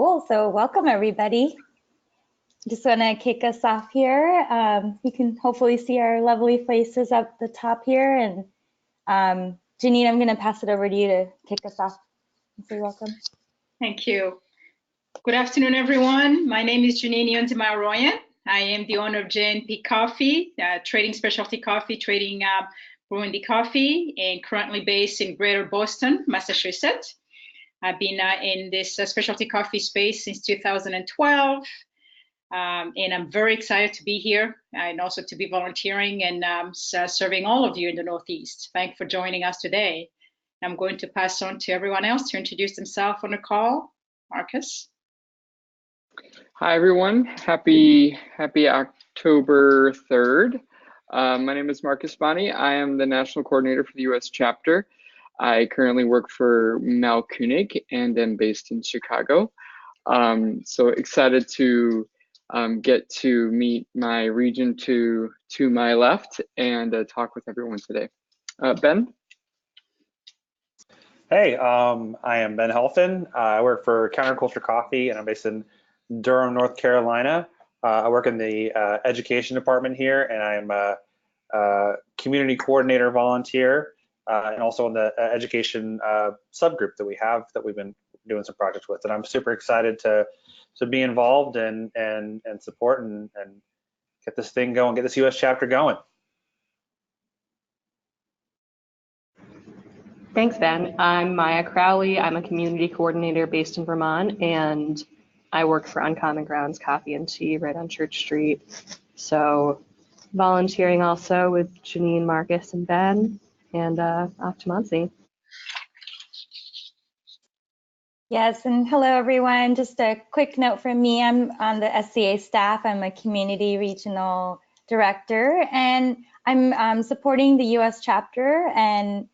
Cool, so welcome everybody. Just want to kick us off here. You can hopefully see our lovely faces up the top here. And Jeanine, I'm going to pass it over to you to kick us off. So welcome. Thank you. Good afternoon, everyone. My name is Jeanine Niyonzima-Aroian. I am the owner of JNP Coffee, trading specialty coffee, trading Burundi coffee, and currently based in Greater Boston, Massachusetts. I've been in this specialty coffee space since 2012, and I'm very excited to be here and also to be volunteering and serving all of you in the Northeast. Thanks for joining us today. I'm going to pass on to everyone else to introduce themselves on the call. Marcus. Hi, everyone. Happy October 3rd. My name is Marcus Boni. I am the National Coordinator for the US Chapter. I currently work for Mel Koenig and am based in Chicago. So excited to get to meet my region to my left and talk with everyone today. Ben? Hey, I am Ben Helfen. I work for Counterculture Coffee and I'm based in Durham, North Carolina. I work in the education department here and I'm a community coordinator volunteer and also in the education subgroup that we have that we've been doing some projects with. And I'm super excited to be involved and support and get this thing going, get this US chapter going. Thanks, Ben. I'm Maya Crowley. I'm a community coordinator based in Vermont, and I work for Uncommon Grounds Coffee and Tea right on Church Street. So volunteering also with Jeanine, Marcus, and Ben, and off to Muncie. Yes, and hello everyone. Just a quick note from me. I'm on the SCA staff. I'm a community regional director, and I'm supporting the US chapter. And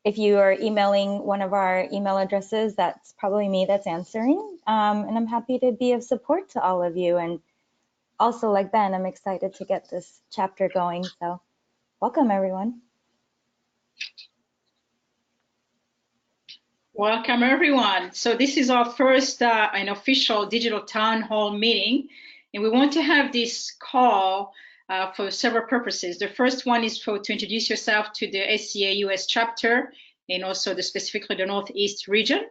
if you are emailing one of our email addresses, that's probably me that's answering. And I'm happy to be of support to all of you. And also, like Ben, I'm excited to get this chapter going. So welcome, everyone. Welcome, everyone. So this is our first an official digital town hall meeting. And we want to have this call for several purposes. The first one is to introduce yourself to the SCA US chapter and also specifically the Northeast region,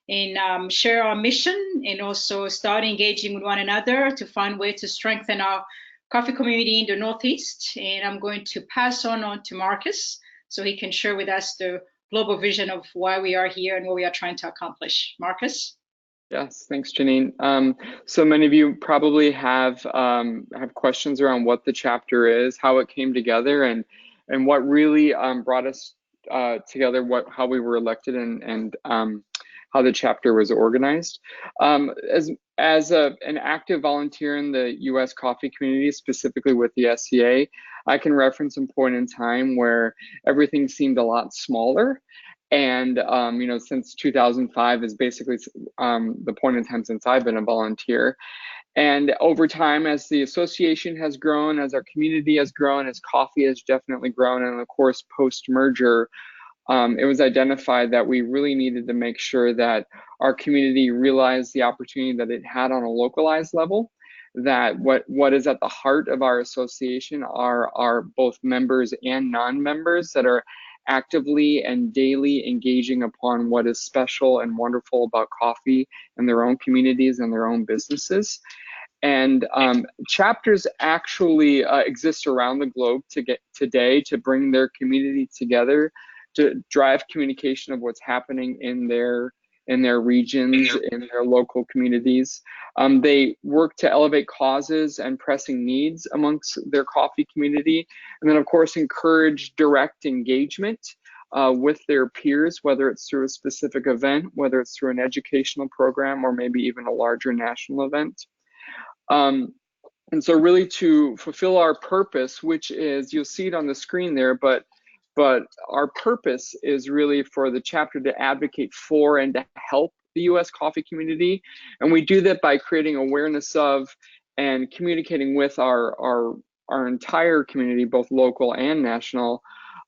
and share our mission and also start engaging with one another to find ways to strengthen our coffee community in the Northeast. And I'm going to pass on to Marcus so he can share with us the global vision of why we are here and what we are trying to accomplish. Marcus? Yes, thanks, Jeanine. So many of you probably have questions around what the chapter is, how it came together, and what really brought us together, how we were elected, and how the chapter was organized. As an active volunteer in the U.S. coffee community, specifically with the SCA, I can reference a point in time where everything seemed a lot smaller. And, since 2005 is basically the point in time since I've been a volunteer. And over time, as the association has grown, as our community has grown, as coffee has definitely grown, and of course, post-merger, it was identified that we really needed to make sure that our community realized the opportunity that it had on a localized level, that what is at the heart of our association are both members and non-members that are actively and daily engaging upon what is special and wonderful about coffee in their own communities and their own businesses. And chapters actually exist around the globe today to bring their community together, to drive communication of what's happening in their regions, in their local communities. They work to elevate causes and pressing needs amongst their coffee community, and then of course encourage direct engagement with their peers, whether it's through a specific event, whether it's through an educational program, or maybe even a larger national event. And so really to fulfill our purpose, which is, you'll see it on the screen there, but our purpose is really for the chapter to advocate for and to help the U.S. coffee community. And we do that by creating awareness of and communicating with our entire community, both local and national,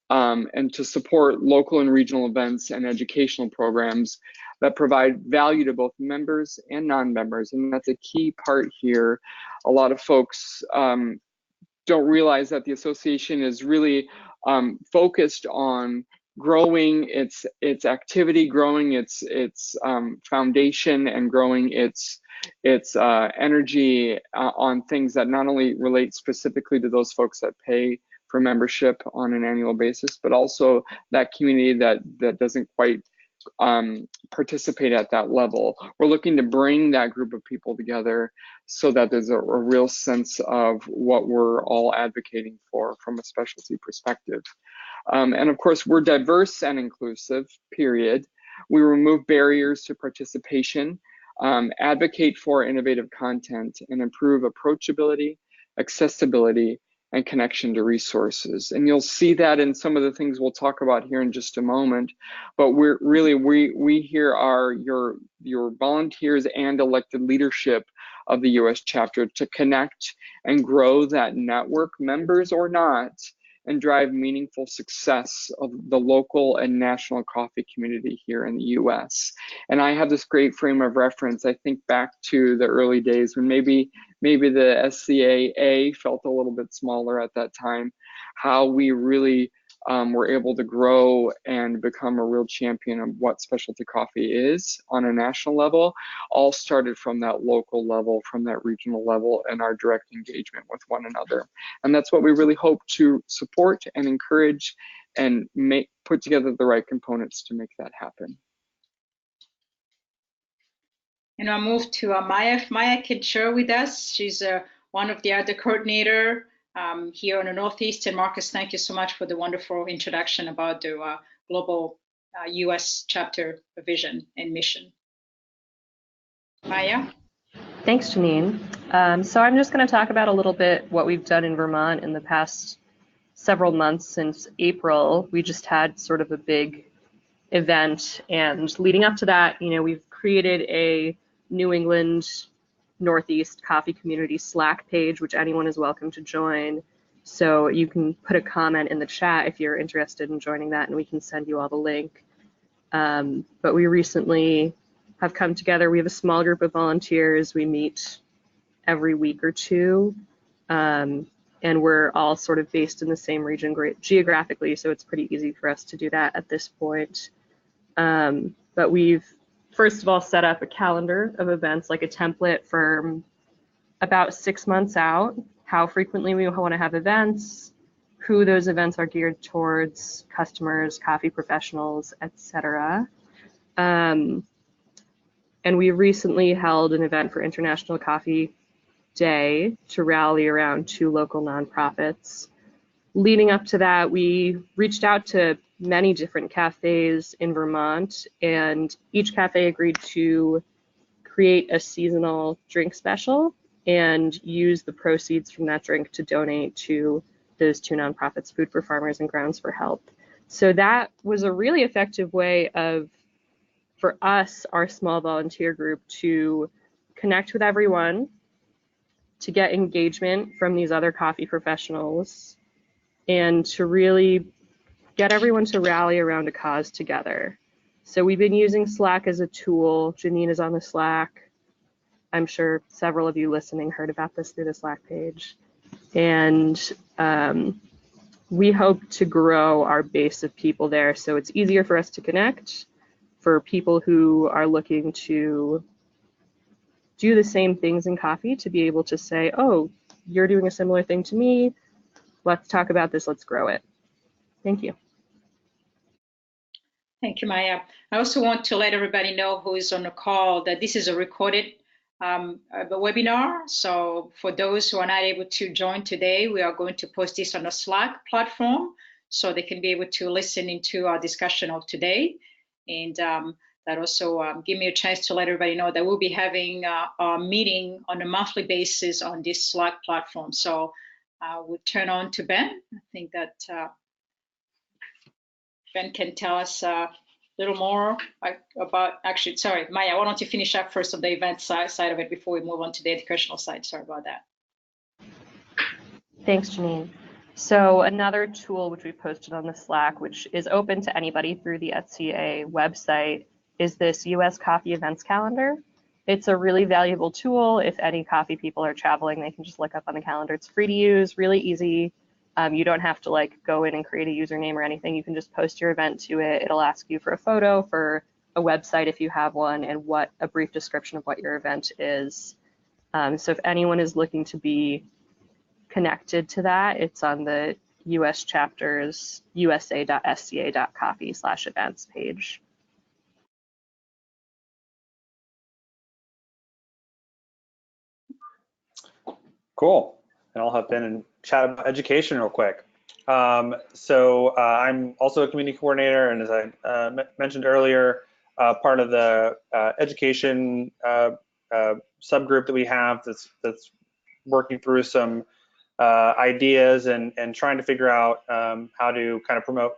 and to support local and regional events and educational programs that provide value to both members and non-members. And that's a key part here. A lot of folks don't realize that the association is really focused on growing its activity, growing its foundation, and growing its energy on things that not only relate specifically to those folks that pay for membership on an annual basis, but also that community that doesn't quite participate at that level. We're looking to bring that group of people together so that there's a real sense of what we're all advocating for from a specialty perspective. And of course, we're diverse and inclusive, period. We remove barriers to participation, advocate for innovative content, and improve approachability, accessibility, and connection to resources. And you'll see that in some of the things we'll talk about here in just a moment. But we here are your volunteers and elected leadership of the US chapter to connect and grow that network, members or not, and drive meaningful success of the local and national coffee community here in the US. And I have this great frame of reference. I think back to the early days when maybe the SCA felt a little bit smaller at that time, how we really were able to grow and become a real champion of what specialty coffee is on a national level, all started from that local level, from that regional level, and our direct engagement with one another. And that's what we really hope to support and encourage and put together the right components to make that happen. And I'll move to Maya. If Maya can share with us, she's one of the other coordinator here in the Northeast. And Marcus, thank you so much for the wonderful introduction about the global US chapter vision and mission. Maya? Thanks, Jeanine. So I'm just going to talk about a little bit what we've done in Vermont in the past several months since April. We just had sort of a big event, and leading up to that, we've created a New England Northeast Coffee Community Slack page, which anyone is welcome to join. So you can put a comment in the chat if you're interested in joining that, and we can send you all the link. But we recently have come together. We have a small group of volunteers. We meet every week or two, and we're all sort of based in the same region geographically, so it's pretty easy for us to do that at this point. But we've first of all set up a calendar of events, like a template for about 6 months out, how frequently we want to have events, who those events are geared towards, customers, coffee professionals, etc. And we recently held an event for International Coffee Day to rally around 2 local nonprofits. Leading up to that, we reached out to many different cafes in Vermont, and each cafe agreed to create a seasonal drink special and use the proceeds from that drink to donate to those 2 nonprofits, Food for Farmers and Grounds for Help. So that was a really effective way for us, our small volunteer group, to connect with everyone, to get engagement from these other coffee professionals, and to really get everyone to rally around a cause together. So we've been using Slack as a tool. Jeanine is on the Slack. I'm sure several of you listening heard about this through the Slack page. And we hope to grow our base of people there so it's easier for us to connect, for people who are looking to do the same things in coffee to be able to say, oh, you're doing a similar thing to me. Let's talk about this. Let's grow it. Thank you. Thank you, Maya. I also want to let everybody know who is on the call that this is a recorded webinar. So for those who are not able to join today, we are going to post this on the Slack platform so they can be able to listen into our discussion of today. And that also give me a chance to let everybody know that we'll be having our meeting on a monthly basis on this Slack platform. So we'll turn on to Ben. I think that Ben can tell us a little more about, actually, sorry, Maya, why don't you finish up first on the event side of it before we move on to the educational side? Sorry about that. Thanks, Jeanine. So another tool which we posted on the Slack, which is open to anybody through the SCA website, is this US Coffee Events Calendar. It's a really valuable tool. If any coffee people are traveling, they can just look up on the calendar. It's free to use, really easy. You don't have to like go in and create a username or anything. You can just post your event to it. It'll ask you for a photo, for a website if you have one, and a brief description of what your event is. So if anyone is looking to be connected to that, it's on the US chapters usa.sca.coffee/events page. Cool. And I'll hop in and chat about education real quick. I'm also a community coordinator, and as I mentioned earlier, part of the education subgroup that we have that's working through some ideas and trying to figure out how to kind of promote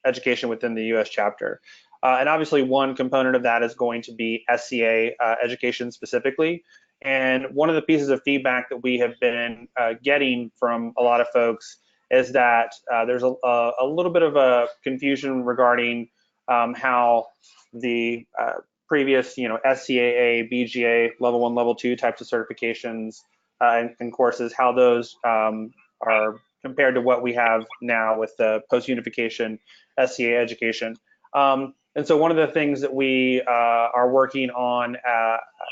education within the US chapter. And obviously one component of that is going to be SCA education specifically. And one of the pieces of feedback that we have been getting from a lot of folks is that there's a little bit of a confusion regarding how the previous, SCAA, BGA, level 1, level 2 types of certifications and courses, how those are compared to what we have now with the post-unification SCA education. And so one of the things that we are working on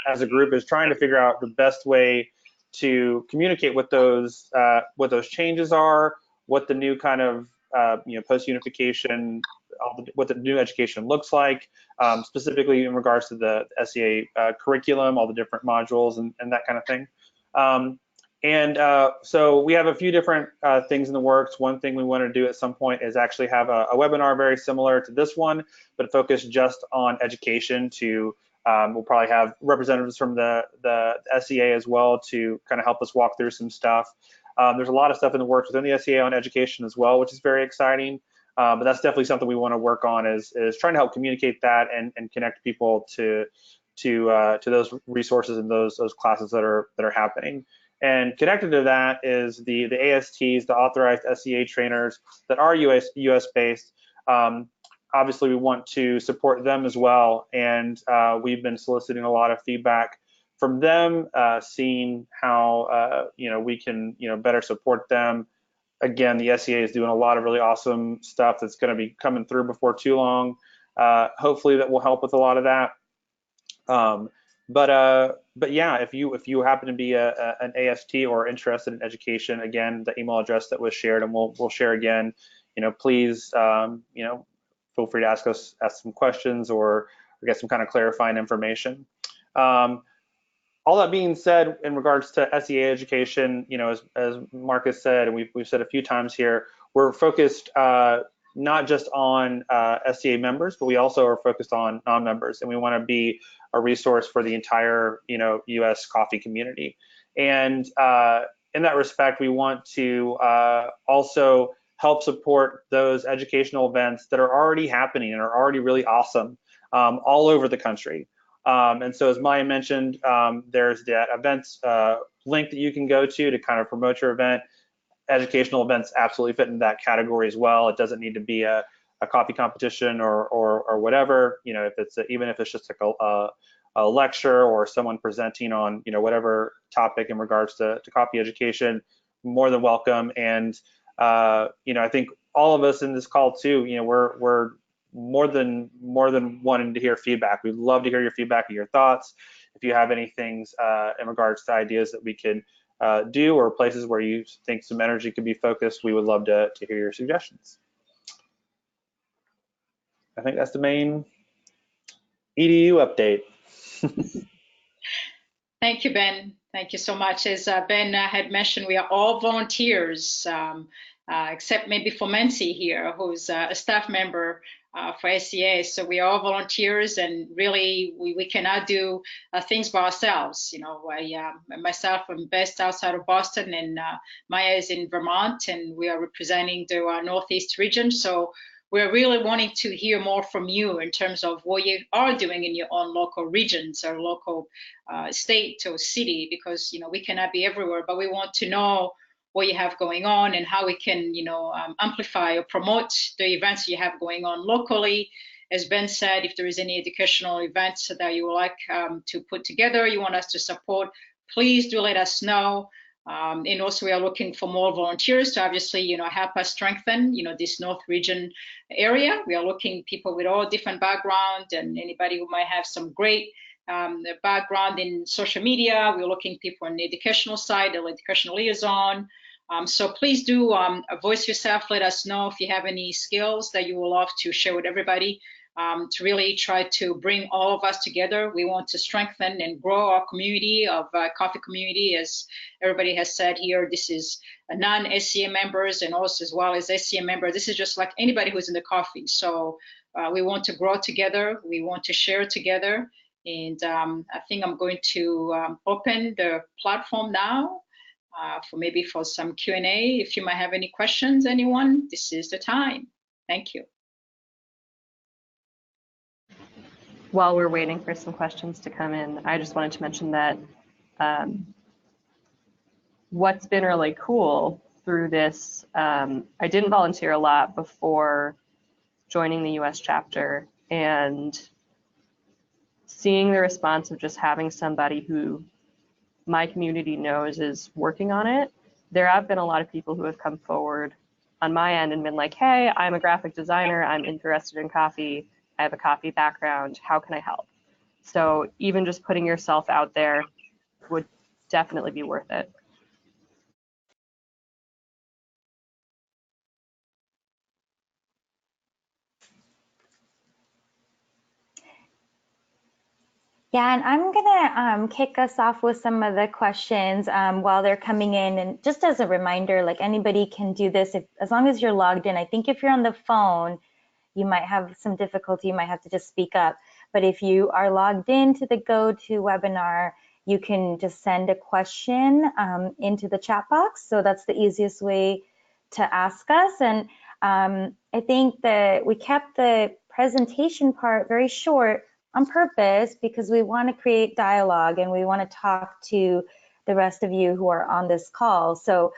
as a group is trying to figure out the best way to communicate what those changes are, what the new kind of post-unification, what the new education looks like, specifically in regards to the SCA curriculum, all the different modules and that kind of thing. So we have a few different things in the works. One thing we want to do at some point is actually have a webinar very similar to this one, but focused just on education. We'll probably have representatives from the SCA as well to kind of help us walk through some stuff. There's a lot of stuff in the works within the SCA on education as well, which is very exciting. But that's definitely something we want to work on is trying to help communicate that and connect people to those resources and those classes that are happening. And connected to that is the ASTs, the authorized SCA trainers that are US based. Obviously, we want to support them as well, and we've been soliciting a lot of feedback from them, seeing how we can better support them. Again, the SCA is doing a lot of really awesome stuff that's going to be coming through before too long. Hopefully, that will help with a lot of that. But yeah, if you happen to be an AST or interested in education, again, the email address that was shared, and we'll share again. Please, feel free to ask some questions or get some kind of clarifying information. All that being said, in regards to SCA education, as Marcus said, and we've said a few times here, we're focused not just on SCA members, but we also are focused on non-members, and we want to be a resource for the entire US coffee community. And in that respect, we want to also help support those educational events that are already happening and are already really awesome all over the country. And so as Maya mentioned, there's that events link that you can go to kind of promote your event. Educational events absolutely fit in that category as well. It doesn't need to be a coffee competition or whatever. Even if it's just like a lecture or someone presenting on whatever topic in regards to coffee education, more than welcome. And I think all of us in this call too, we're more than wanting to hear feedback. We'd love to hear your feedback and your thoughts. If you have any things in regards to ideas that we could do, or places where you think some energy could be focused, we would love to hear your suggestions. I think that's the main EDU update. Thank you, Ben. Thank you so much. As Ben had mentioned, we are all volunteers, except maybe for Mancy here, who's a staff member for SCA. So we are all volunteers, and really we cannot do things by ourselves. Myself, I'm based outside of Boston, and Maya is in Vermont, and we are representing the Northeast region. So we're really wanting to hear more from you in terms of what you are doing in your own local regions or local state or city, because we cannot be everywhere, but we want to know what you have going on and how we can amplify or promote the events you have going on locally, as Ben said, if there is any educational events that you would like to put together, you want us to support, please do let us know. And also we are looking for more volunteers to obviously, help us strengthen, this North region area. We are looking people with all different background and anybody who might have some great background in social media. We're looking people on the educational side, the educational liaison. So please do voice yourself. Let us know if you have any skills that you would love to share with everybody. To really try to bring all of us together. We want to strengthen and grow our community of coffee community. As everybody has said here, this is non-SCA members and also as well as SCA members. This is just like anybody who's in the coffee. So we want to grow together. We want to share together. And I think I'm going to open the platform now for some Q&A. If you might have any questions, anyone, this is the time. Thank you. While we're waiting for some questions to come in, I just wanted to mention that what's been really cool through this, I didn't volunteer a lot before joining the US chapter, and seeing the response of just having somebody who my community knows is working on it. There have been a lot of people who have come forward on my end and been like, hey, I'm a graphic designer, I'm interested in coffee, I have a coffee background, how can I help? So even just putting yourself out there would definitely be worth it. Yeah, and I'm gonna kick us off with some of the questions while they're coming in. And just as a reminder, like anybody can do this as long as you're logged in. I think if you're on the phone, you might have some difficulty, you might have to just speak up. But if you are logged into the GoToWebinar, you can just send a question into the chat box. So that's the easiest way to ask us. And I think that we kept the presentation part very short on purpose because we want to create dialogue and we want to talk to the rest of you who are on this call. So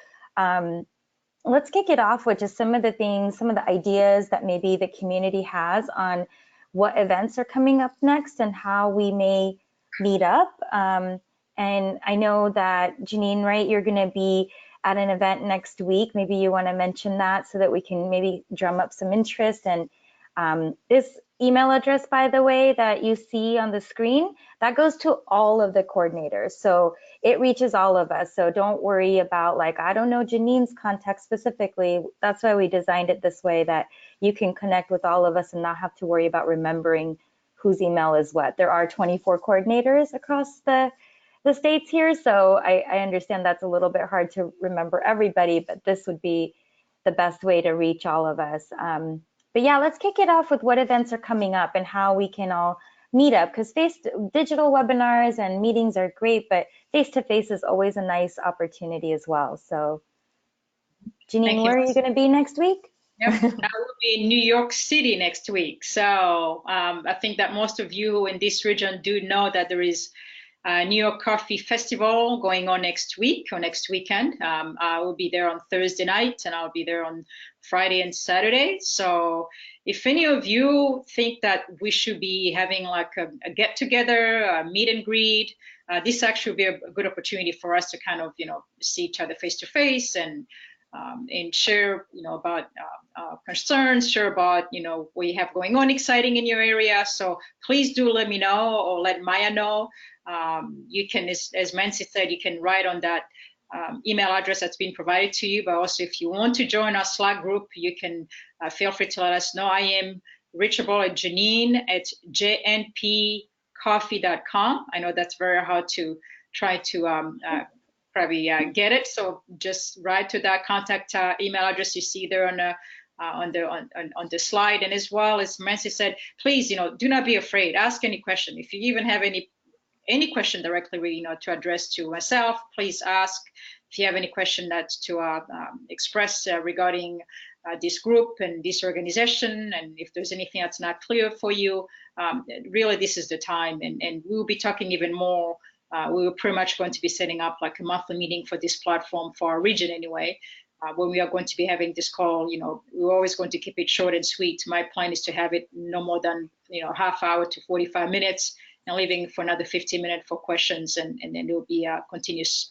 let's kick it off with just some of the things, some of the ideas that maybe the community has on what events are coming up next and how we may meet up. And I know that Jeanine, right, you're going to be at an event next week. Maybe you want to mention that so that we can maybe drum up some interest. And this email address, by the way, that you see on the screen, that goes to all of the coordinators. So it reaches all of us. So don't worry about like, I don't know Jeanine's contact specifically. That's why we designed it this way, that you can connect with all of us and not have to worry about remembering whose email is what. There are 24 coordinators across the states here. So I understand that's a little bit hard to remember everybody, but this would be the best way to reach all of us. But yeah, let's kick it off with what events are coming up and how we can all meet up, because digital webinars and meetings are great, but face-to-face is always a nice opportunity as well. So Jeanine, where are you going to be next week? Yep, I will be in New York City next week. So I think that most of you in this region do know that there is a New York Coffee Festival going on next week or next weekend. I will be there on Thursday night and I'll be there on Friday and Saturday. So if any of you think that we should be having like a get together, a meet and greet, this actually will be a good opportunity for us to kind of, see each other face to face and share, about concerns, share about, what you have going on exciting in your area. So please do let me know or let Maya know. You can, as Nancy said, you can write on that email address that's been provided to you, but also if you want to join our Slack group, you can feel free to let us know. I am reachable at Jeanine at jnpcoffee.com. I know that's very hard to try to probably get it. So just write to that contact email address you see there on the slide. And as well as Nancy said, please, do not be afraid. Ask any question. If you even have any question directly, to address to myself, please ask. If you have any question that's to express regarding this group and this organization, and if there's anything that's not clear for you, really this is the time. And we'll be talking even more. We were pretty much going to be setting up like a monthly meeting for this platform for our region anyway. when we are going to be having this call. We're always going to keep it short and sweet. My plan is to have it no more than half hour to 45 minutes, and leaving for another 15 minutes for questions, and then there will be a continuous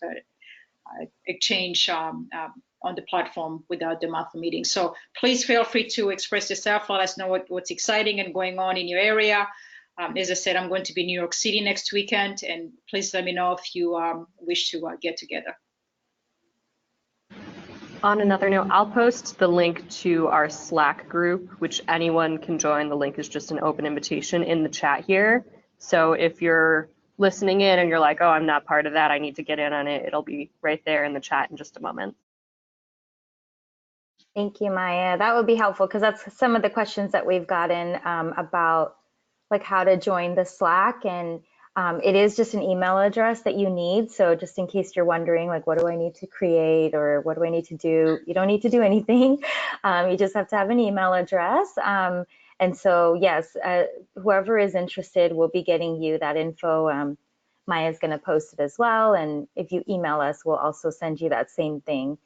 exchange on the platform without the monthly meeting. So please feel free to express yourself. Let us know what's exciting and going on in your area. As I said, I'm going to be in New York City next weekend, and please let me know if you wish to get together. On another note, I'll post the link to our Slack group, which anyone can join. The link is just an open invitation in the chat here. So if you're listening in and you're like, oh, I'm not part of that, I need to get in on it, it'll be right there in the chat in just a moment. Thank you, Maya. That would be helpful because that's some of the questions that we've gotten about like how to join the Slack, and it is just an email address that you need. So just in case you're wondering, like, what do I need to create or what do I need to do? You don't need to do anything. You just have to have an email address. And so, yes, whoever is interested will be getting you that info. Maya's going to post it as well. And if you email us, we'll also send you that same thing.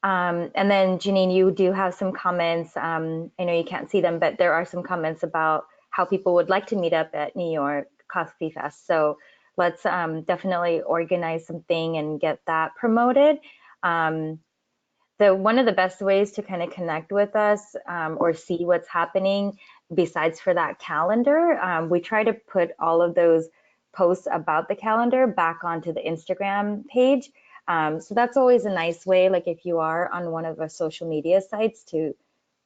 And then, Jeanine, you do have some comments. I know you can't see them, but there are some comments about how people would like to meet up at New York Coffee Fest. So let's definitely organize something and get that promoted. One of the best ways to kind of connect with us or see what's happening, besides for that calendar, we try to put all of those posts about the calendar back onto the Instagram page. So that's always a nice way, like if you are on one of our social media sites, to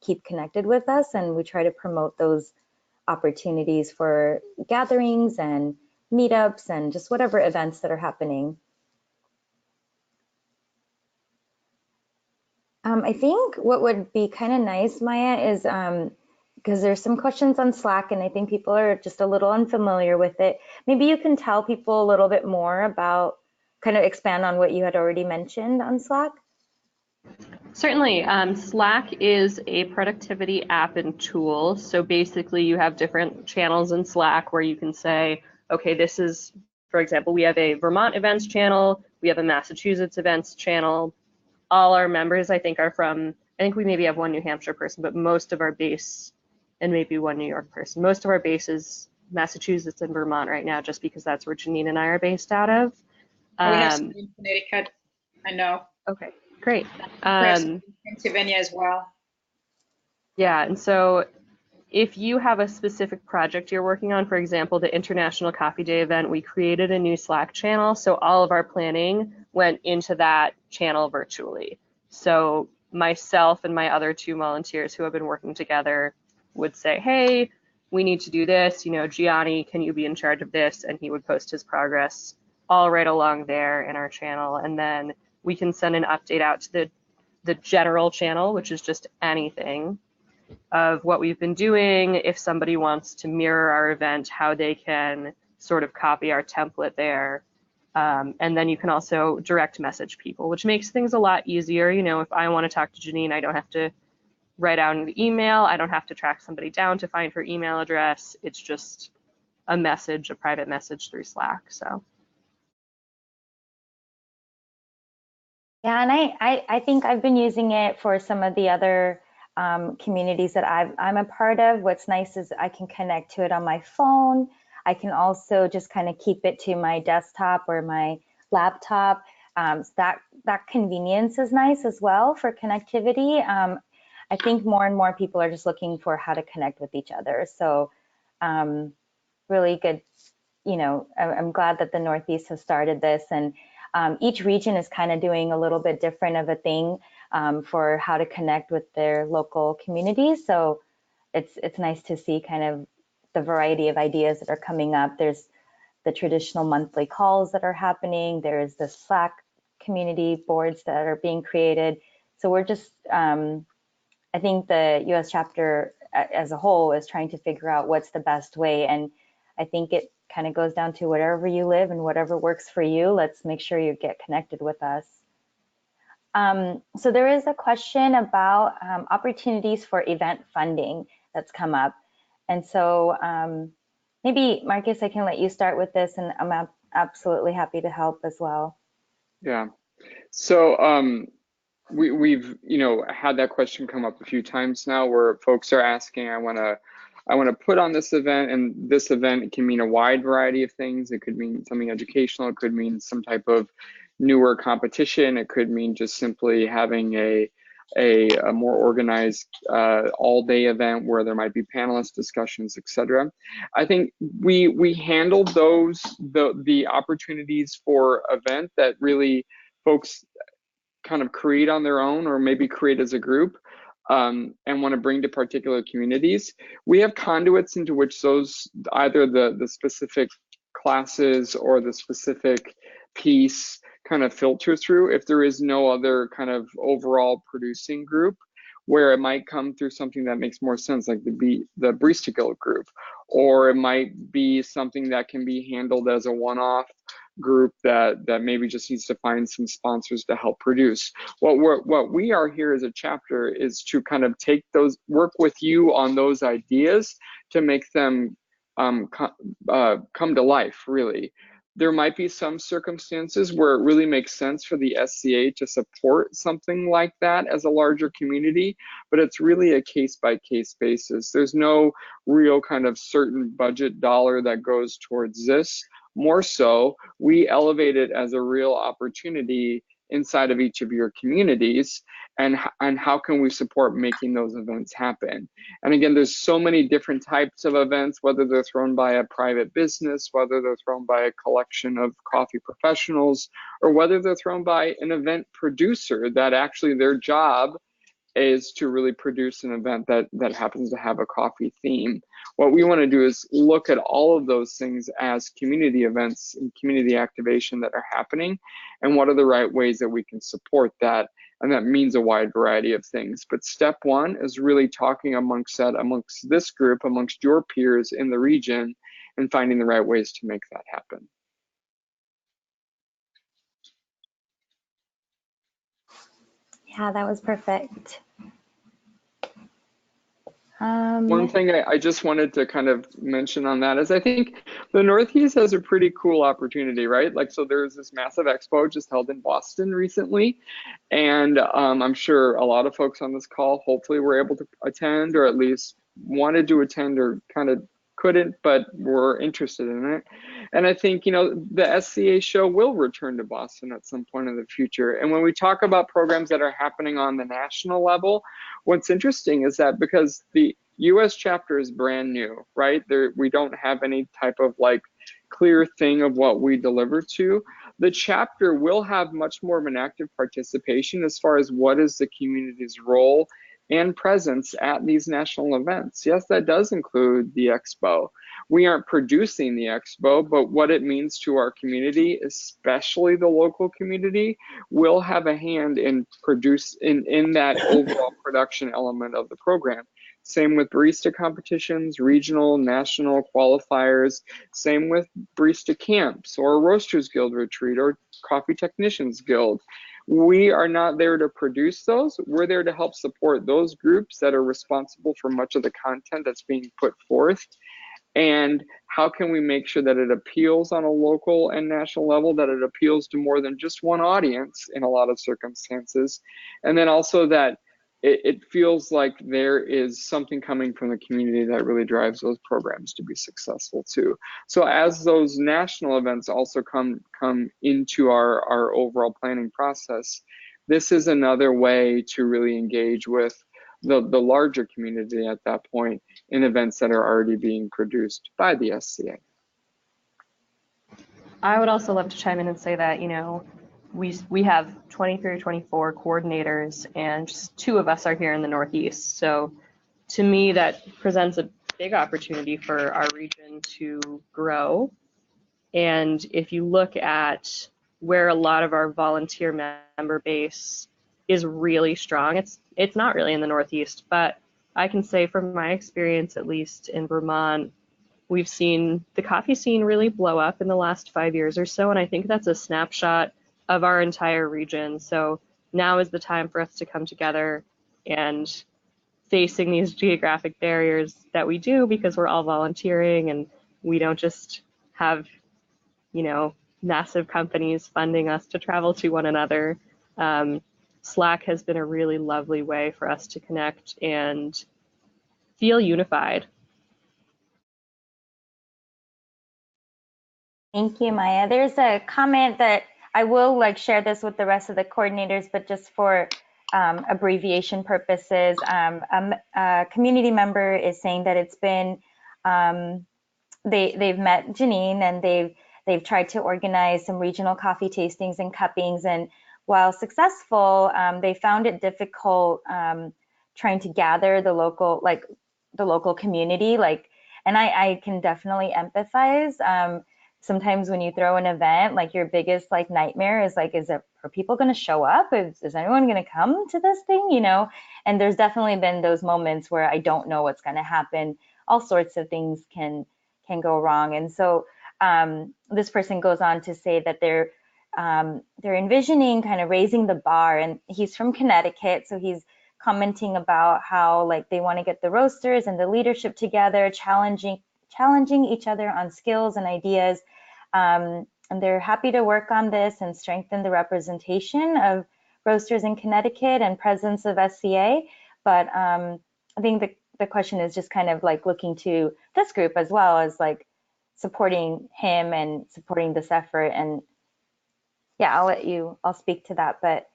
keep connected with us, and we try to promote those opportunities for gatherings and meetups and just whatever events that are happening. I think what would be kind of nice, Maya, is because there's some questions on Slack and I think people are just a little unfamiliar with it. Maybe you can tell people a little bit more about, kind of expand on what you had already mentioned on Slack. Certainly. Slack is a productivity app and tool. So basically you have different channels in Slack where you can say, okay, this is, for example, we have a Vermont events channel, we have a Massachusetts events channel. All our members, I think, are from, I think we maybe have one New Hampshire person, but most of our base, and maybe one New York person, most of our base is Massachusetts and Vermont right now, just because that's where Jeanine and I are based out of. We have some in Connecticut, I know. Okay, great. Pennsylvania as well. Yeah, and so if you have a specific project you're working on, for example, the International Coffee Day event, we created a new Slack channel, so all of our planning went into that channel virtually. So myself and my other two volunteers who have been working together would say, hey, we need to do this, Gianni, can you be in charge of this? And he would post his progress all right along there in our channel, and then we can send an update out to the general channel, which is just anything of what we've been doing. If somebody wants to mirror our event, how they can sort of copy our template there. And then you can also direct message people, which makes things a lot easier. If I want to talk to Jeanine, I don't have to write out an email. I don't have to track somebody down to find her email address. It's just a message, a private message through Slack. So. Yeah, and I think I've been using it for some of the other communities that I'm a part of. What's nice is I can connect to it on my phone. I can also just kind of keep it to my desktop or my laptop. So that convenience is nice as well for connectivity. I think more and more people are just looking for how to connect with each other. So really good. I'm glad that the Northeast has started this, and each region is kind of doing a little bit different of a thing for how to connect with their local communities. So it's nice to see kind of the variety of ideas that are coming up. There's the traditional monthly calls that are happening. There's the Slack community boards that are being created. So we're just, I think the US chapter as a whole is trying to figure out what's the best way. And I think it kind of goes down to wherever you live and whatever works for you. Let's make sure you get connected with us. So there is a question about opportunities for event funding that's come up. And so maybe, Marcus, I can let you start with this, and I'm absolutely happy to help as well. Yeah. So we've had that question come up a few times now, where folks are asking, I want to put on this event, and this event can mean a wide variety of things. It could mean something educational. It could mean some type of newer competition. It could mean just simply having a more organized all-day event where there might be panelist discussions, etc. I think we handled the opportunities for event that really folks kind of create on their own, or maybe create as a group, and want to bring to particular communities. We have conduits into which those, either the specific classes or the specific piece, kind of filter through if there is no other kind of overall producing group, where it might come through something that makes more sense, like the Barista Guild group, or it might be something that can be handled as a one-off group that maybe just needs to find some sponsors to help produce. What we are here as a chapter is to kind of take those, work with you on those ideas to make them come to life, really. There might be some circumstances where it really makes sense for the SCA to support something like that as a larger community, but it's really a case-by-case basis. There's no real kind of certain budget dollar that goes towards this. More so, we elevate it as a real opportunity inside of each of your communities, and how can we support making those events happen. And again, there's so many different types of events, whether they're thrown by a private business, whether they're thrown by a collection of coffee professionals, or whether they're thrown by an event producer that actually their job is to really produce an event that happens to have a coffee theme. What we want to do is look at all of those things as community events and community activation that are happening, and what are the right ways that we can support that. And that means a wide variety of things. But step one is really talking amongst this group, amongst your peers in the region, and finding the right ways to make that happen. Yeah, that was perfect. One thing I just wanted to kind of mention on that is I think the Northeast has a pretty cool opportunity, right? Like, so there's this massive expo just held in Boston recently, and I'm sure a lot of folks on this call hopefully were able to attend, or at least wanted to attend, or kind of couldn't but were interested in it. And I think, the SCA show will return to Boston at some point in the future. And when we talk about programs that are happening on the national level, what's interesting is that because the US chapter is brand new, right? We don't have any type of like clear thing of what we deliver to. The chapter will have much more of an active participation as far as what is the community's role and presence at these national events. Yes, that does include the expo. We aren't producing the expo, but what it means to our community, especially the local community, will have a hand in that overall production element of the program. Same with barista competitions, regional, national qualifiers. Same with barista camps, or Roasters Guild retreat, or Coffee Technicians Guild. We are not there to produce those. We're there to help support those groups that are responsible for much of the content that's being put forth. And how can we make sure that it appeals on a local and national level, that it appeals to more than just one audience in a lot of circumstances. And then also that it feels like there is something coming from the community that really drives those programs to be successful too. So as those national events also come into our overall planning process, this is another way to really engage with the larger community at that point in events that are already being produced by the SCA. I would also love to chime in and say that, we have 23 or 24 coordinators, and just 2 of us are here in the Northeast. So to me, that presents a big opportunity for our region to grow. And if you look at where a lot of our volunteer member base is really strong, it's not really in the Northeast, but I can say from my experience, at least in Vermont, we've seen the coffee scene really blow up in the last 5 years or so, and I think that's a snapshot of our entire region. So now is the time for us to come together and facing these geographic barriers that we do, because we're all volunteering and we don't just have, massive companies funding us to travel to one another. Slack has been a really lovely way for us to connect and feel unified. Thank you, Maya. There's a comment that I will share this with the rest of the coordinators, but just for abbreviation purposes, a community member is saying that it's been they've met Jeanine and they've tried to organize some regional coffee tastings and cuppings, and while successful, they found it difficult trying to gather the local community. And I can definitely empathize. Sometimes when you throw an event, your biggest nightmare is are people going to show up? Is anyone going to come to this thing? And there's definitely been those moments where I don't know what's going to happen. All sorts of things can go wrong. And so this person goes on to say that they're envisioning kind of raising the bar, and he's from Connecticut, so he's commenting about how they want to get the roasters and the leadership together, challenging each other on skills and ideas, and they're happy to work on this and strengthen the representation of roasters in Connecticut and presence of SCA. But I think the question is just kind of looking to this group as well as supporting him and supporting this effort. And yeah, I'll speak to that, but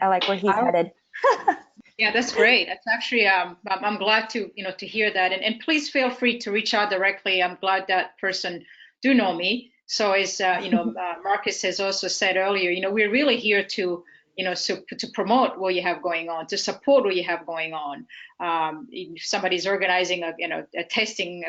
I like where he's headed. Yeah, that's great. That's actually, I'm glad to hear that. And please feel free to reach out directly. I'm glad that person do know me. So as Marcus has also said earlier, we're really here to to promote what you have going on, to support what you have going on. If somebody's organizing a testing,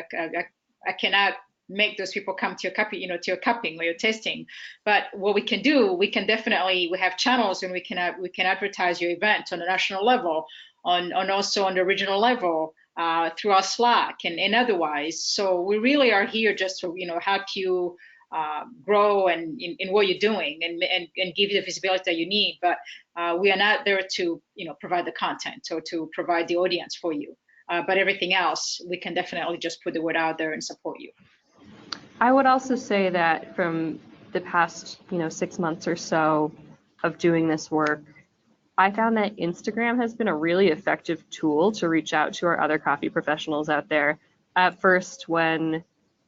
I cannot make those people come to your cupping, to your cupping or your testing. But what we can do, we have channels, and we can advertise your event on a national level, on also on the regional level, through our Slack and otherwise. So we really are here just to help you grow and in what you're doing and give you the visibility that you need. But we are not there to provide the content or to provide the audience for you. But everything else, we can definitely just put the word out there and support you. I would also say that from the past 6 months or so of doing this work, I found that Instagram has been a really effective tool to reach out to our other coffee professionals out there. At first, when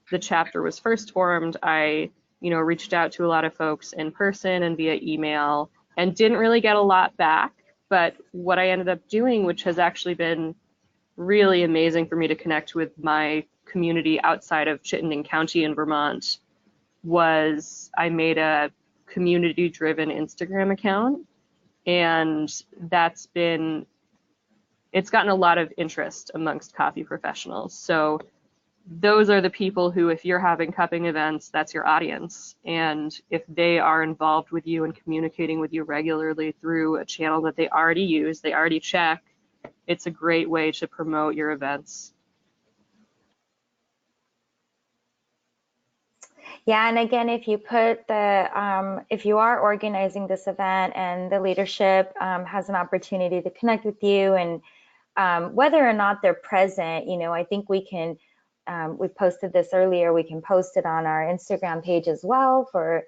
the chapter was first formed, I reached out to a lot of folks in person and via email and didn't really get a lot back. But what I ended up doing, which has actually been really amazing for me to connect with my community outside of Chittenden County in Vermont, was I made a community-driven Instagram account, and it's gotten a lot of interest amongst coffee professionals. So those are the people who, if you're having cupping events, that's your audience. And if they are involved with you and communicating with you regularly through a channel that they already use, they already check, it's a great way to promote your events. Yeah, and again, if you if you are organizing this event and the leadership has an opportunity to connect with you, and whether or not they're present, I think we can, we posted this earlier, we can post it on our Instagram page as well for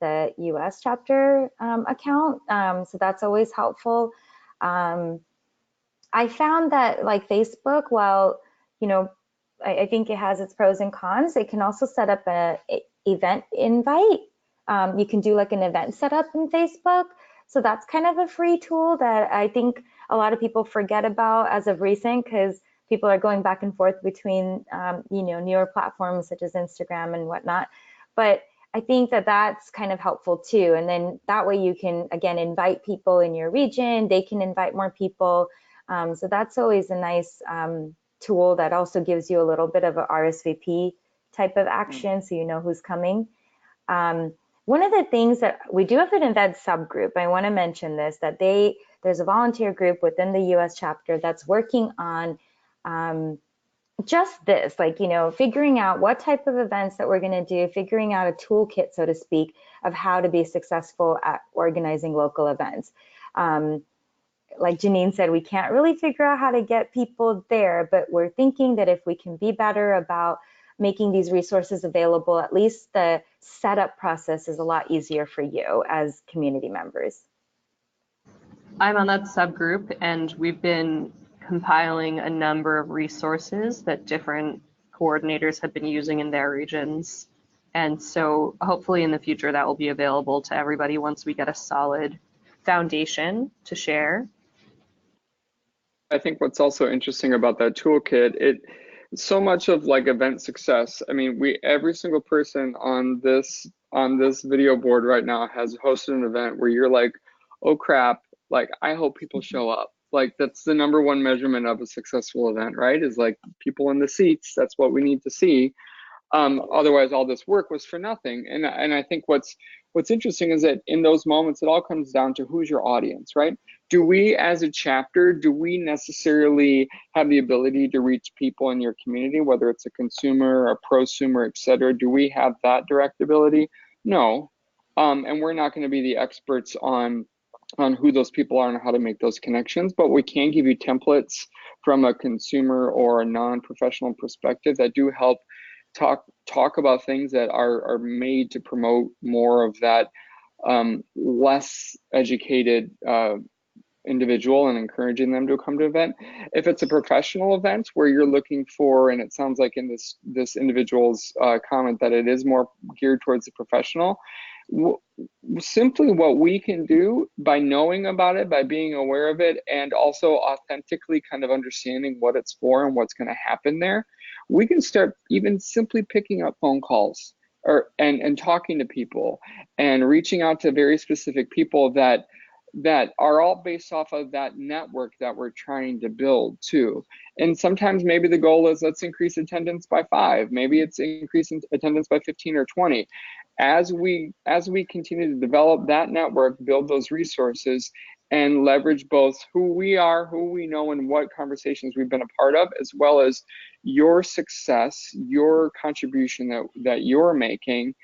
the US chapter account. So that's always helpful. I found that Facebook, while, I think it has its pros and cons, it can also set up an event invite. You can do an event setup in Facebook. So that's kind of a free tool that I think a lot of people forget about as of recent, because people are going back and forth between, newer platforms such as Instagram and whatnot. But I think that that's kind of helpful too. And then that way you can, again, invite people in your region. They can invite more people. So that's always a nice tool that also gives you a little bit of a RSVP type of action, so you know who's coming. One of the things that we do have an event subgroup, I want to mention this, that there's a volunteer group within the US chapter that's working on just this, figuring out what type of events that we're going to do, figuring out a toolkit, so to speak, of how to be successful at organizing local events. Like Jeanine said, we can't really figure out how to get people there, but we're thinking that if we can be better about making these resources available, at least the setup process is a lot easier for you as community members. I'm on that subgroup, and we've been compiling a number of resources that different coordinators have been using in their regions. And so hopefully in the future that will be available to everybody once we get a solid foundation to share. I think what's also interesting about that toolkit, so much of like event success. I mean, every single person on this video board right now has hosted an event where you're like, oh crap, like I hope people show up. Like that's the #1 measurement of a successful event, right? Is like people in the seats. That's what we need to see. Otherwise, all this work was for nothing. And I think what's interesting is that in those moments, it all comes down to who's your audience, right? Do we, as a chapter, do we necessarily have the ability to reach people in your community, whether it's a consumer, a prosumer, et cetera? Do we have that direct ability? No. And we're not going to be the experts on who those people are and how to make those connections, but we can give you templates from a consumer or a non-professional perspective that do help talk about things that are made to promote more of that less educated individual and encouraging them to come to an event. If it's a professional event where you're looking for, and it sounds like in this individual's comment that it is more geared towards the professional, simply what we can do by knowing about it, by being aware of it, and also authentically kind of understanding what it's for and what's going to happen there, we can start even simply picking up phone calls and talking to people and reaching out to very specific people that are all based off of that network that we're trying to build too. And sometimes maybe the goal is let's increase attendance by 5, maybe it's increasing attendance by 15 or 20. As we continue to develop that network, build those resources, and leverage both who we are, who we know, and what conversations we've been a part of, as well as your success, your contribution that you're making,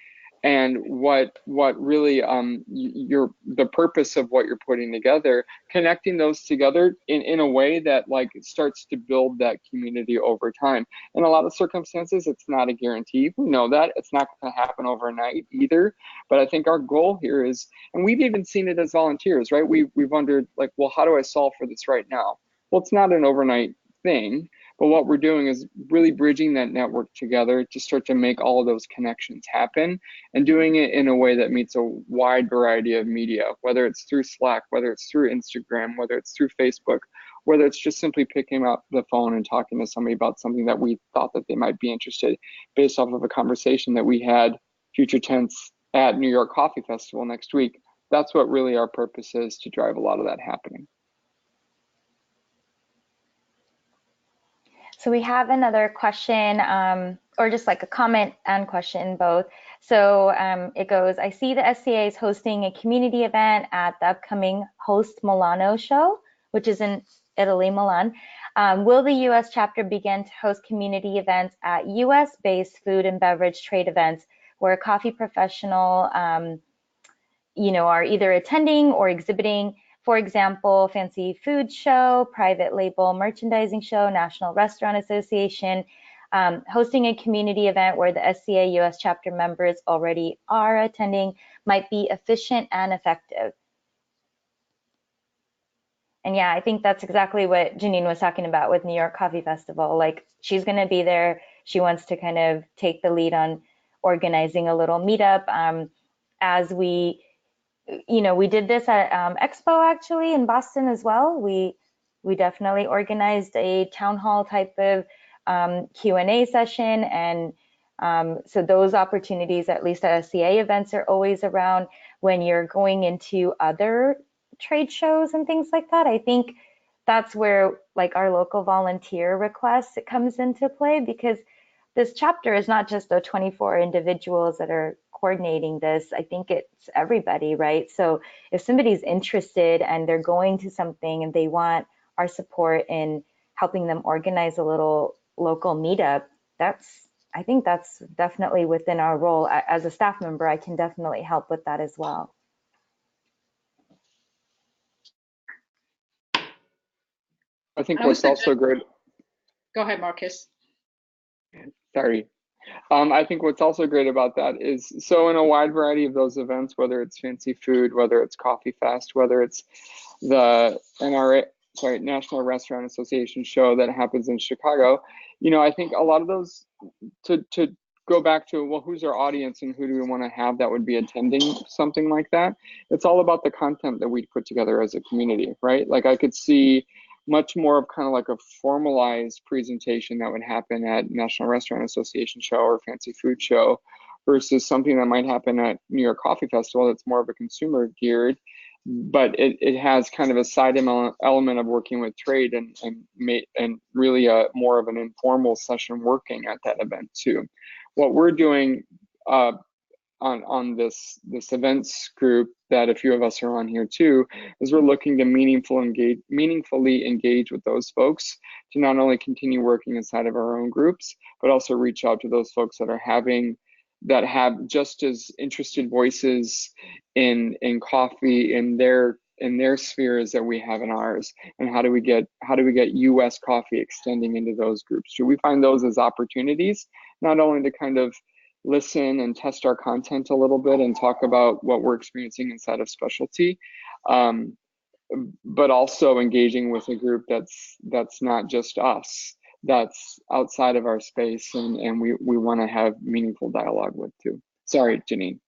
and what really the purpose of what you're putting together, connecting those together in a way that like starts to build that community over time. In a lot of circumstances, it's not a guarantee. We know that it's not going to happen overnight either. But I think our goal here is, and we've even seen it as volunteers, right? We've wondered like, well, how do I solve for this right now? Well, it's not an overnight thing. But what we're doing is really bridging that network together to start to make all of those connections happen, and doing it in a way that meets a wide variety of media, whether it's through Slack, whether it's through Instagram, whether it's through Facebook, whether it's just simply picking up the phone and talking to somebody about something that we thought that they might be interested based off of a conversation that we had future tense at New York Coffee Festival next week. That's what really our purpose is, to drive a lot of that happening. So we have another question, or just like a comment and question both. So it goes, I see the SCA is hosting a community event at the upcoming Host Milano show, which is in Italy, Milan. Will the US chapter begin to host community events at US-based food and beverage trade events where a coffee professional, are either attending or exhibiting? For example, fancy food show, private label merchandising show, National Restaurant Association, hosting a community event where the SCA US chapter members already are attending might be efficient and effective. And yeah, I think that's exactly what Jeanine was talking about with New York Coffee Festival. Like, she's going to be there. She wants to kind of take the lead on organizing a little meetup. As we did this at Expo actually in Boston as well. We definitely organized a town hall type of Q&A session, and so those opportunities, at least at SCA events, are always around. When you're going into other trade shows and things like that, I think that's where like our local volunteer request, it comes into play, because this chapter is not just the 24 individuals that are coordinating this. I think it's everybody, right? So if somebody's interested and they're going to something and they want our support in helping them organize a little local meetup, I think that's definitely within our role. As a staff member, I can definitely help with that as well. I think what's also great. Go ahead, Marcus. Sorry. I think what's also great about that is, so in a wide variety of those events, whether it's Fancy Food, whether it's Coffee Fest, whether it's the National Restaurant Association show that happens in Chicago, you know, I think a lot of those, to go back to, well, who's our audience and who do we want to have that would be attending something like that? It's all about the content that we put together as a community, right? Like I could see much more of kind of like a formalized presentation that would happen at National Restaurant Association show or Fancy Food show versus something that might happen at New York Coffee Festival that's more of a consumer geared, but it has kind of a side element of working with trade and really more of an informal session working at that event too. What we're doing on this events group that a few of us are on here too, is we're looking to meaningfully engage with those folks to not only continue working inside of our own groups, but also reach out to those folks that have just as interested voices in coffee in their spheres that we have in ours, and how do we get US coffee extending into those groups? Do we find those as opportunities, not only to kind of listen and test our content a little bit and talk about what we're experiencing inside of specialty, but also engaging with a group that's not just us, that's outside of our space, and we want to have meaningful dialogue with too. Sorry, Jeanine.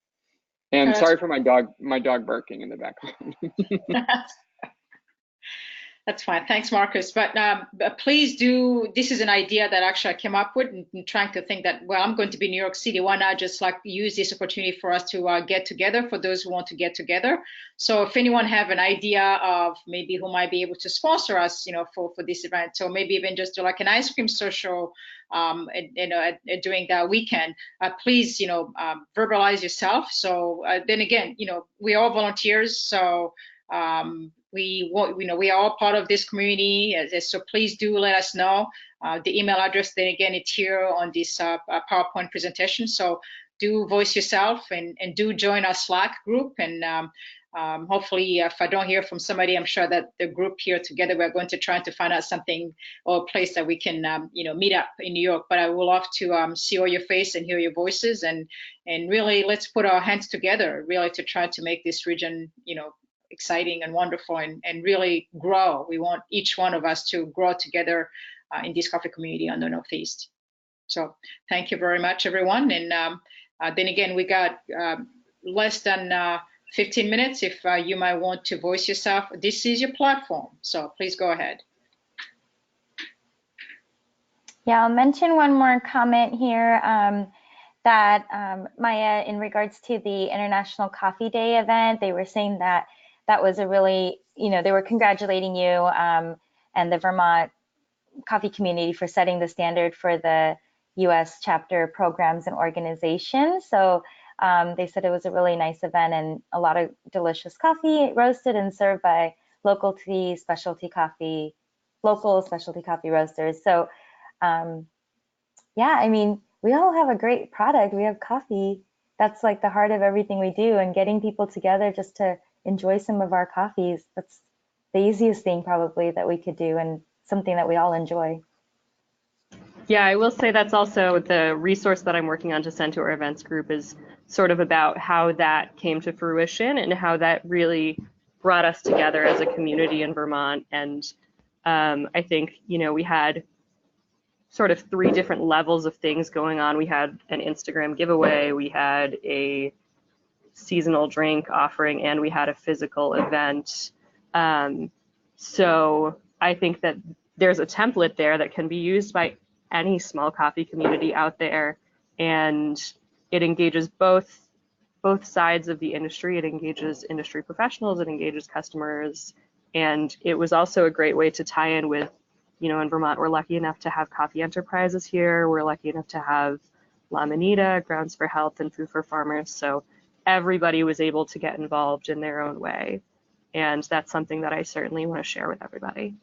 And sorry for my dog barking in the background. That's fine. Thanks, Marcus. But please do, this is an idea that actually I came up with and trying to think that, well, I'm going to be in New York City. Why not just like use this opportunity for us to get together, for those who want to get together. So if anyone have an idea of maybe who might be able to sponsor us, you know, for this event, so maybe even just do like an ice cream social, during that weekend, please, you know, verbalize yourself. So then again, you know, we're all volunteers. So we are all part of this community, so please do let us know. The email address, then again, it's here on this PowerPoint presentation. So do voice yourself and do join our Slack group. And hopefully, if I don't hear from somebody, I'm sure that the group here together, we're going to try to find out something or a place that we can, meet up in New York. But I would love to see all your face and hear your voices, and really let's put our hands together, really, to try to make this region, exciting and wonderful and really grow. We want each one of us to grow together in this coffee community on the Northeast. So thank you very much, everyone. And then again, we got less than 15 minutes. If you might want to voice yourself, this is your platform. So please go ahead. Yeah, I'll mention one more comment here that Maya, in regards to the International Coffee Day event, they were saying that was a really, they were congratulating you and the Vermont coffee community for setting the standard for the US chapter programs and organizations. So they said it was a really nice event and a lot of delicious coffee roasted and served by local specialty coffee roasters. So yeah, I mean, we all have a great product. We have coffee. That's like the heart of everything we do, and getting people together just to enjoy some of our coffees. That's the easiest thing probably that we could do, and something that we all enjoy. Yeah, I will say that's also the resource that I'm working on to send to our events group, is sort of about how that came to fruition and how that really brought us together as a community in Vermont. And I think, we had sort of 3 different levels of things going on. We had an Instagram giveaway, we had a seasonal drink offering, and we had a physical event. So I think that there's a template there that can be used by any small coffee community out there, and it engages both sides of the industry. It engages industry professionals, it engages customers, and it was also a great way to tie in with, in Vermont, we're lucky enough to have coffee enterprises here. We're lucky enough to have La Manita, Grounds for Health, and Food for Farmers. So everybody was able to get involved in their own way. And that's something that I certainly want to share with everybody.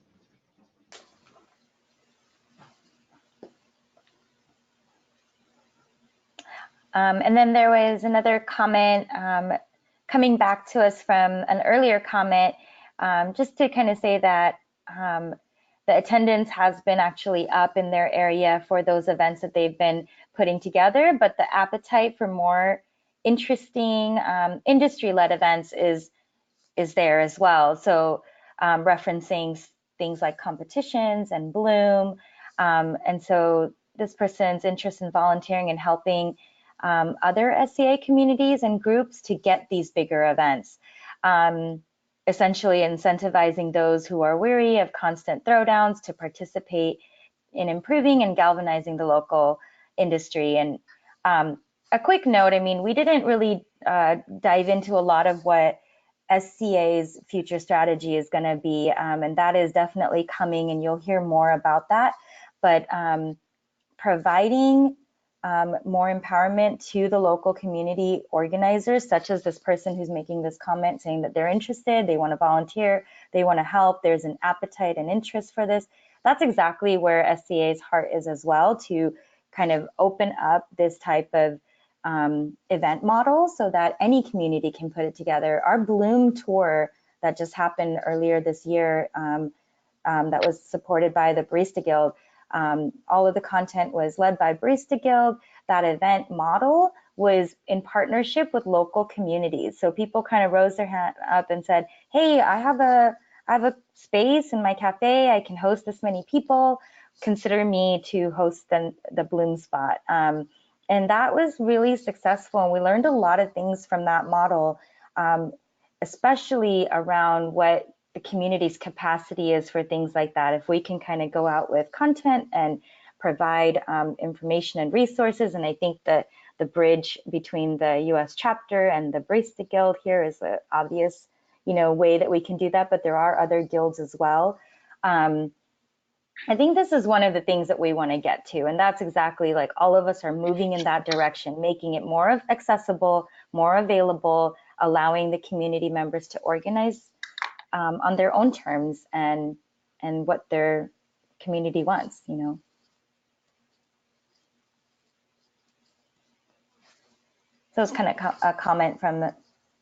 And then there was another comment coming back to us from an earlier comment, just to kind of say that the attendance has been actually up in their area for those events that they've been putting together, but the appetite for more interesting industry-led events is there as well. So referencing things like competitions and Bloom. And so this person's interest in volunteering and helping other SCA communities and groups to get these bigger events. Essentially incentivizing those who are weary of constant throwdowns to participate in improving and galvanizing the local industry. And a quick note, I mean, we didn't really dive into a lot of what SCA's future strategy is going to be, and that is definitely coming, and you'll hear more about that. But providing more empowerment to the local community organizers, such as this person who's making this comment saying that they're interested, they want to volunteer, they want to help, there's an appetite and interest for this. That's exactly where SCA's heart is as well, to kind of open up this type of event model so that any community can put it together. Our Bloom tour that just happened earlier this year, that was supported by the Barista Guild, all of the content was led by Barista Guild. That event model was in partnership with local communities. So people kind of rose their hand up and said, hey, I have a space in my cafe, I can host this many people, consider me to host the Bloom spot. And that was really successful, and we learned a lot of things from that model, especially around what the community's capacity is for things like that. If we can kind of go out with content and provide information and resources, and I think that the bridge between the US chapter and the Barista Guild here is an obvious, way that we can do that, but there are other guilds as well. I think this is one of the things that we want to get to, and that's exactly like all of us are moving in that direction, making it more accessible, more available, allowing the community members to organize on their own terms and what their community wants, So it's kind of a comment from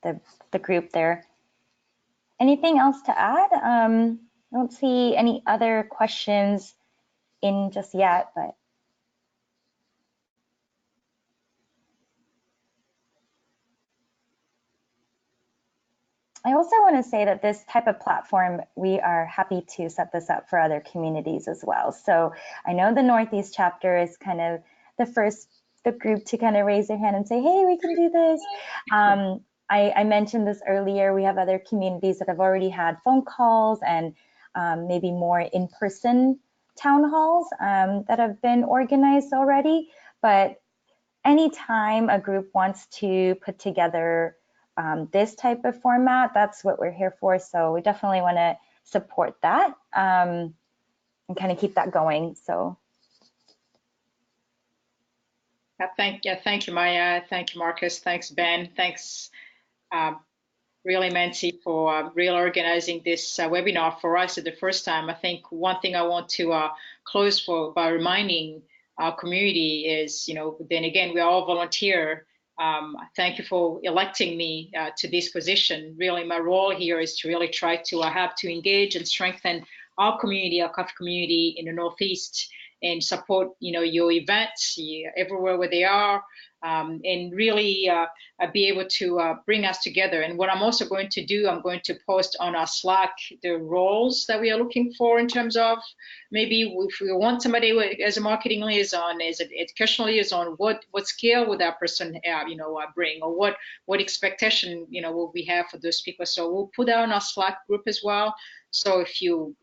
the group there. Anything else to add? I don't see any other questions in just yet, but. I also want to say that this type of platform, we are happy to set this up for other communities as well. So I know the Northeast chapter is kind of the group to kind of raise their hand and say, hey, we can do this. I mentioned this earlier, we have other communities that have already had phone calls and maybe more in-person town halls that have been organized already. But anytime a group wants to put together this type of format, that's what we're here for. So we definitely want to support that and kind of keep that going. So. Thank you, Maya. Thank you, Marcus. Thanks, Ben. Thanks, really, Mancy, for really organizing this webinar for us at the first time. I think one thing I want to close by reminding our community is, then again, we all volunteer. Thank you for electing me to this position. Really, my role here is to really try to engage and strengthen our community, our coffee community in the Northeast, and support, your events everywhere where they are, and really be able to bring us together. And what I'm also going to do, I'm going to post on our Slack the roles that we are looking for in terms of maybe if we want somebody as a marketing liaison, as an educational liaison, what skill would that person bring, or what expectation will we have for those people. So we'll put that on our Slack group as well. So if you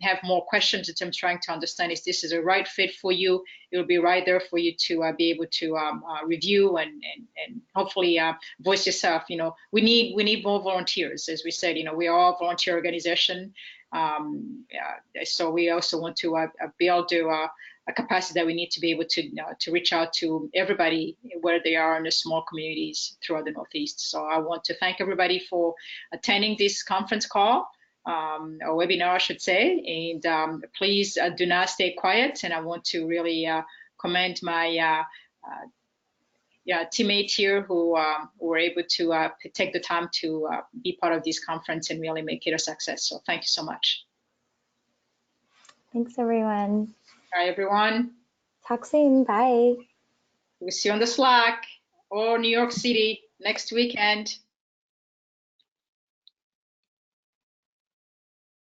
have more questions in terms of trying to understand if this is a right fit for you, it will be right there for you to be able to review and hopefully voice yourself. We need more volunteers, as we said. We are a volunteer organization, so we also want to build a capacity that we need to be able to reach out to everybody where they are in the small communities throughout the Northeast. So I want to thank everybody for attending this conference call. Or webinar, I should say, and please do not stay quiet. And I want to really commend my teammates here who were able to take the time to be part of this conference and really make it a success. So thank you so much. Thanks, everyone. Bye, everyone. Talk soon. Bye. We'll see you on the Slack or New York City next weekend.